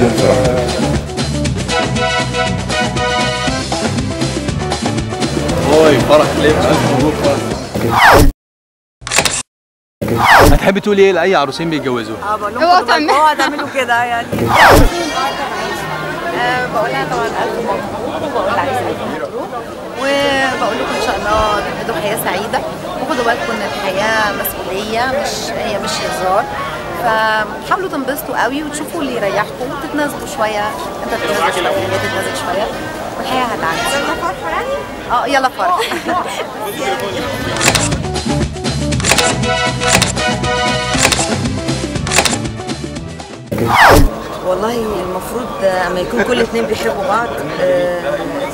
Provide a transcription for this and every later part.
فيهم بصراحه. فرح ليه؟ ألف مبروك فرح. هتحبي تقولي ايه لاي عروسين بيتجوزوا؟ بقول لهم تعملوا كده يعني. بقول لها طبعا الف مبروك، وبقول لعريس الف مبروك، وبقول لكم ان شاء الله تبقوا حياه سعيده، وخدوا بالكم ان الحياه مسؤوليه، مش هزار. فحاولوا تنبسطوا قوي وتشوفوا اللي يريحكم وتتنازلوا شويه، انت تتنازل شويه وهي تتنازل شويه، والحياه هتعدي. يلا فرحه يعني؟ يلا فرحه. والله المفروض اما يكون كل اتنين بيحبوا بعض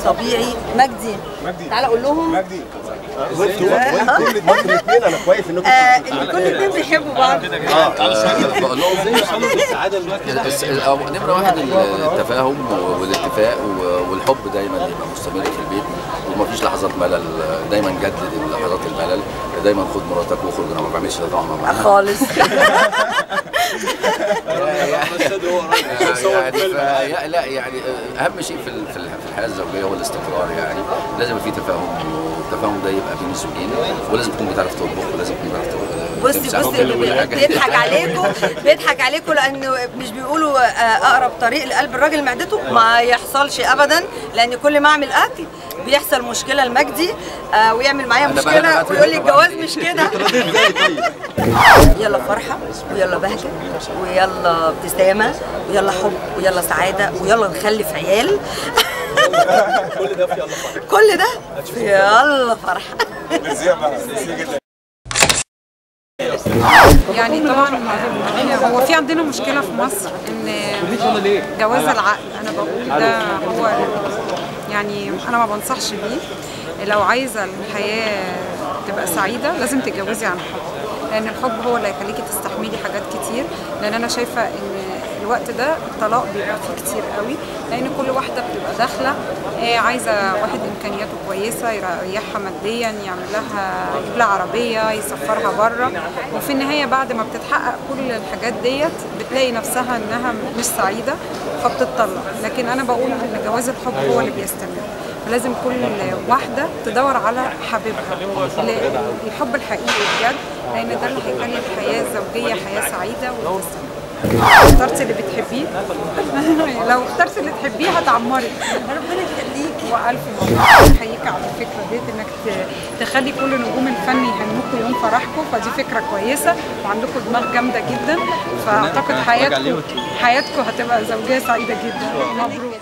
طبيعي. مجدي تعالى قول لهم. مجدي كل الاثنين انا كويس انكم كل اتنين بيحبوا بعض. بقول لهم ازاي يوصلوا للسعاده دلوقتي. نمره واحد التفاهم والاتفاق والحب دايما يبقى مستمر في البيت، ومفيش لحظات ملل، دايما جدد لحظات الملل، دايما خد مراتك واخرج. انا ما بعملش ده طبعا معاها خالص. يعني لا يعني اهم شيء في الحياه الزوجيه هو الاستقرار. يعني لازم يبقى في تفاهم، والتفاهم ده يبقى بين الزوجين، ولازم تكون بتعرف تطبخ، ولازم تكون بتعرف بصي بيضحك عليكم لانه مش بيقولوا اقرب طريق لقلب الراجل معدته. ما يحصلش ابدا، لان كل ما اعمل اكل بيحصل مشكله لمجدي ويعمل معايا مشكله ويقول لي الجواز مش كده. يلا فرحه، ويلا بهجه، ويلا ابتسامه، ويلا حب، ويلا سعاده، ويلا نخلف عيال. كل ده في يلا فرحه. كل ده في يلا فرحه. يعني طبعا هو في عندنا مشكله في مصر ان جواز العقل. انا بقول ده هو يعني انا ما بنصحش بيه. لو عايزه الحياه تبقى سعيده لازم تتجوزي عن حب، لان الحب هو اللي هيخليكي تستحملي حاجات كتير. لان انا شايفه ان الوقت ده الطلاق بيبقى فيه كتير قوي، لان كل واحده بتبقى داخله عايزه واحد امكانياته كويسه يريحها ماديا، يعمل لها يجيب لها عربيه، يسفرها بره، وفي النهايه بعد ما بتتحقق كل الحاجات ديت بتلاقي نفسها انها مش سعيده فبتطلق. لكن انا بقول ان جواز الحب هو اللي بيستمر، فلازم كل واحده تدور على حبيبها، الحب الحقيقي بجد، لان ده اللي هيخلي الحياه الزوجيه حياه سعيده ومستمره. اخترتي اللي بتحبيه. لو اخترتي اللي تحبيه هتعمري. ربنا يخليكي والف مبروك. احييكي على الفكره ديت، انك تخلي كل نجوم الفن يهنوكوا يوم فرحكم، فدي فكره كويسه وعندكم دماغ جامده جدا. فاعتقد حياتكم هتبقى زوجيه سعيده جدا. مبروك.